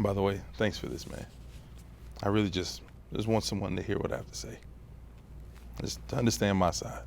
By the way, thanks for this, man. I really just want someone to hear what I have to say. Just to understand my side.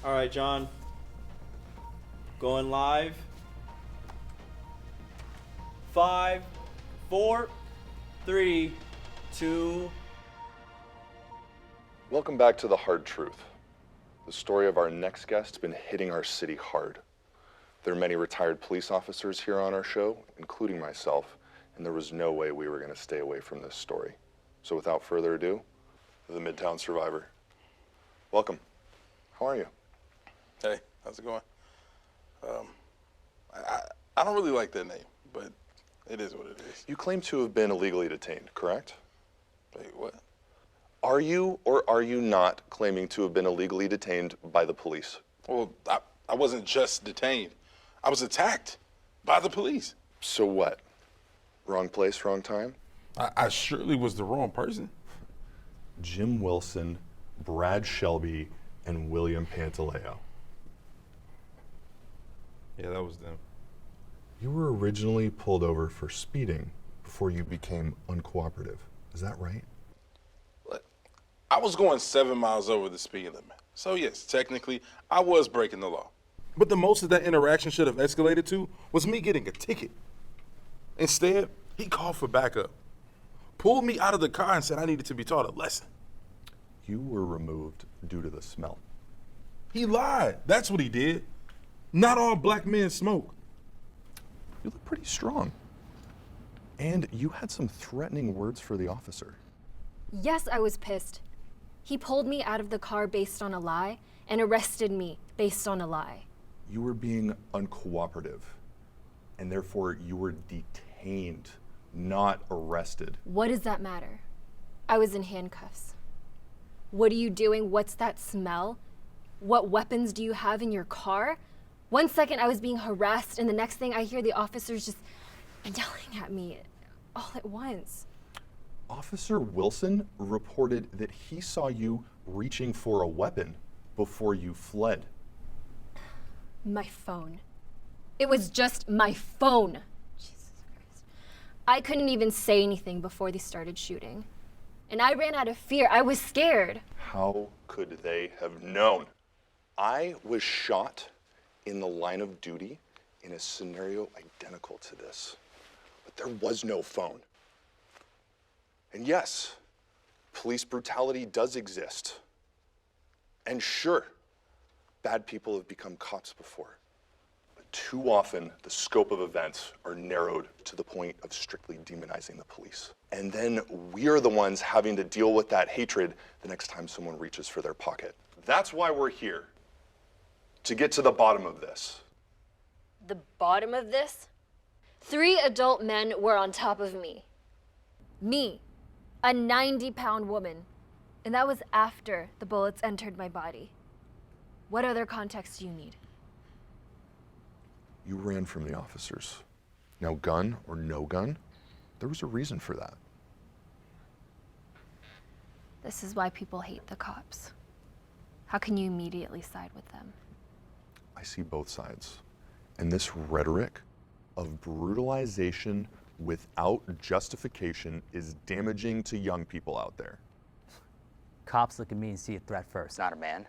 All right, John. Going live. 5, 4, 3, 2. Welcome back to The Hard Truth. The story of our next guest has been hitting our city hard. There are many retired police officers here on our show, including myself, and there was no way we were going to stay away from this story. So without further ado, the Midtown Survivor. Welcome. How are you? Hey, how's it going? I don't really like that name, but it is what it is. You claim to have been illegally detained, correct? Wait, what? Are you or are you not claiming to have been illegally detained by the police? Well, I wasn't just detained. I was attacked by the police. So what? Wrong place, wrong time? I surely was the wrong person. Jim Wilson, Brad Shelby, and William Pantaleo. Yeah, that was them. You were originally pulled over for speeding before you became uncooperative. Is that right? I was going 7 miles over the speed limit. So yes, technically, I was breaking the law. But the most of that interaction should have escalated to was me getting a ticket. Instead, he called for backup, pulled me out of the car and said I needed to be taught a lesson. You were removed due to the smell. He lied. That's what he did. Not all black men smoke. You look pretty strong. And you had some threatening words for the officer. Yes, I was pissed. He pulled me out of the car based on a lie and arrested me based on a lie. You were being uncooperative, and therefore you were detained, not arrested. What does that matter? I was in handcuffs. What are you doing? What's that smell? What weapons do you have in your car? 1 second I was being harassed, and the next thing I hear the officers just yelling at me all at once. Officer Wilson reported that he saw you reaching for a weapon before you fled. My phone. It was just my phone. Jesus Christ. I couldn't even say anything before they started shooting. And I ran out of fear. I was scared. How could they have known? I was shot in the line of duty in a scenario identical to this, but there was no phone. And yes, police brutality does exist. And sure, bad people have become cops before. But too often, the scope of events are narrowed to the point of strictly demonizing the police. And then we're the ones having to deal with that hatred the next time someone reaches for their pocket. That's why we're here, to get to the bottom of this. The bottom of this? 3 adult men were on top of me. Me, a 90-pound woman. And that was after the bullets entered my body. What other context do you need? You ran from the officers. Now, gun or no gun, there was a reason for that. This is why people hate the cops. How can you immediately side with them? I see both sides. And this rhetoric of brutalization without justification is damaging to young people out there. Cops look at me and see a threat first, not a man.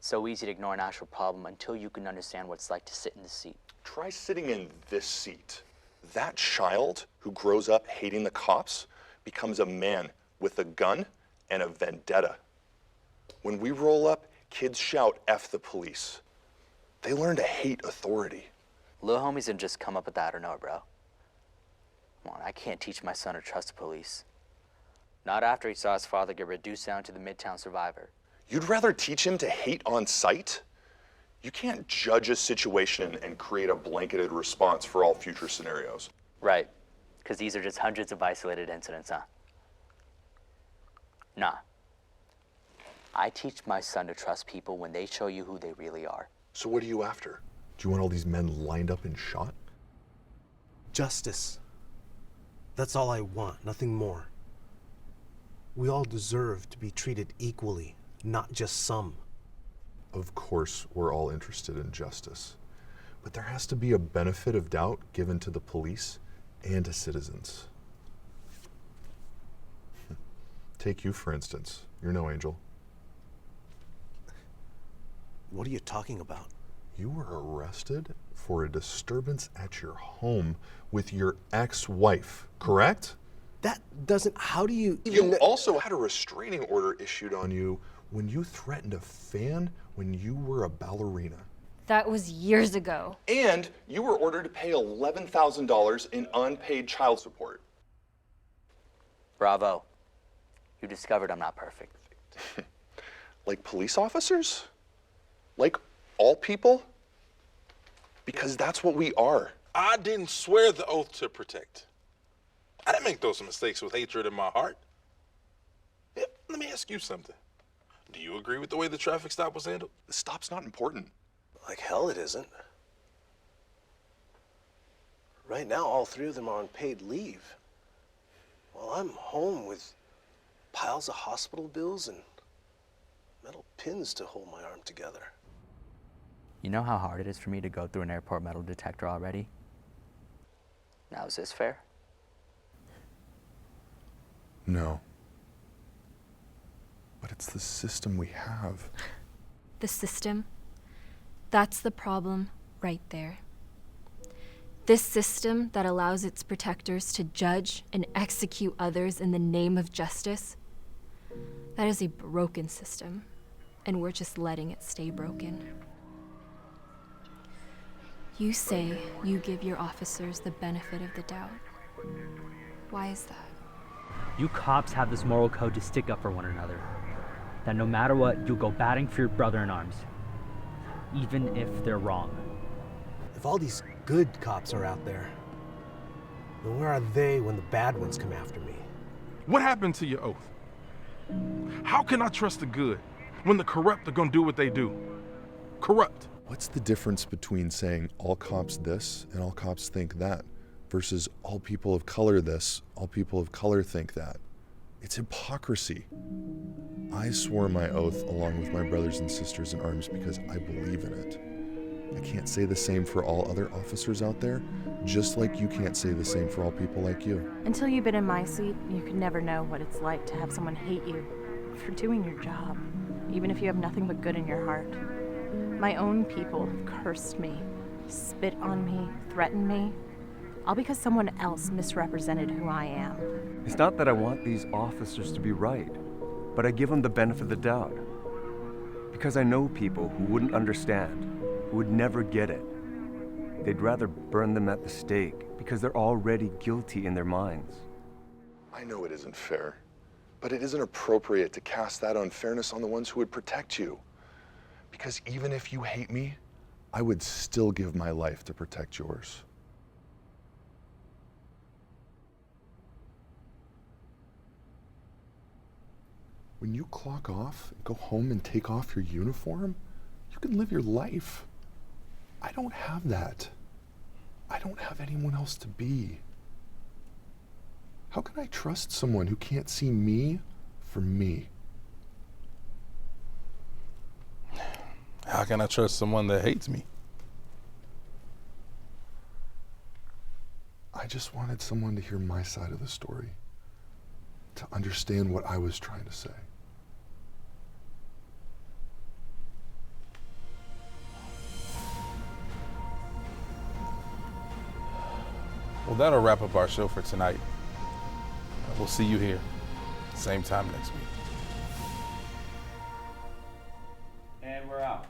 So easy to ignore an actual problem until you can understand what it's like to sit in the seat. Try sitting in this seat. That child who grows up hating the cops becomes a man with a gun and a vendetta. When we roll up, kids shout, "F the police." They learn to hate authority. Lil homies didn't just come up with that or no, bro. Come on, I can't teach my son to trust the police. Not after he saw his father get reduced down to the Midtown Survivor. You'd rather teach him to hate on sight? You can't judge a situation and create a blanketed response for all future scenarios. Right, because these are just hundreds of isolated incidents, huh? Nah. I teach my son to trust people when they show you who they really are. So what are you after? Do you want all these men lined up and shot? Justice. That's all I want, nothing more. We all deserve to be treated equally not just some. Of course, we're all interested in justice. But there has to be a benefit of doubt given to the police and to citizens. Take you, for instance. You're no angel. What are you talking about? You were arrested for a disturbance at your home with your ex-wife, correct? That doesn't, how do you You also had a restraining order issued on you when you threatened a fan when you were a ballerina. That was years ago. And you were ordered to pay $11,000 in unpaid child support. Bravo. You discovered I'm not perfect. Like police officers? Like all people? Because that's what we are. I didn't swear the oath to protect. I didn't make those mistakes with hatred in my heart. Yeah, let me ask you something. Do you agree with the way the traffic stop was handled? The stop's not important. Like hell it isn't. Right now, all three of them are on paid leave. While I'm home with piles of hospital bills and metal pins to hold my arm together. You know how hard it is for me to go through an airport metal detector already? Now, is this fair? No. But it's the system we have. The system? That's the problem right there. This system that allows its protectors to judge and execute others in the name of justice, that is a broken system, and we're just letting it stay broken. You say you give your officers the benefit of the doubt. Why is that? You cops have this moral code to stick up for one another. That no matter what, you'll go batting for your brother in arms. Even if they're wrong. If all these good cops are out there, then where are they when the bad ones come after me? What happened to your oath? How can I trust the good when the corrupt are gonna do what they do? Corrupt. What's the difference between saying all cops this and all cops think that versus all people of color this, all people of color think that? It's hypocrisy. I swore my oath along with my brothers and sisters in arms because I believe in it. I can't say the same for all other officers out there, just like you can't say the same for all people like you. Until you've been in my seat, you could never know what it's like to have someone hate you for doing your job, even if you have nothing but good in your heart. My own people cursed me, spit on me, threatened me, all because someone else misrepresented who I am. It's not that I want these officers to be right, but I give them the benefit of the doubt. Because I know people who wouldn't understand, who would never get it. They'd rather burn them at the stake because they're already guilty in their minds. I know it isn't fair, but it isn't appropriate to cast that unfairness on the ones who would protect you. Because even if you hate me, I would still give my life to protect yours. When you clock off, go home and take off your uniform, you can live your life. I don't have that. I don't have anyone else to be. How can I trust someone who can't see me for me? How can I trust someone that hates me? I just wanted someone to hear my side of the story, to understand what I was trying to say. Well, that'll wrap up our show for tonight. We'll see you here, same time next week. And we're out.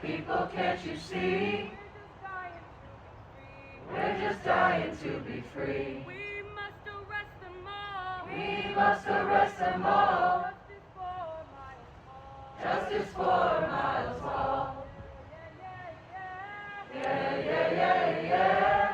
People, can't you see? to be free. We must arrest them all. We must arrest them all. Justice for Miles Hall. Justice for Miles Hall. Yeah, yeah, yeah, yeah.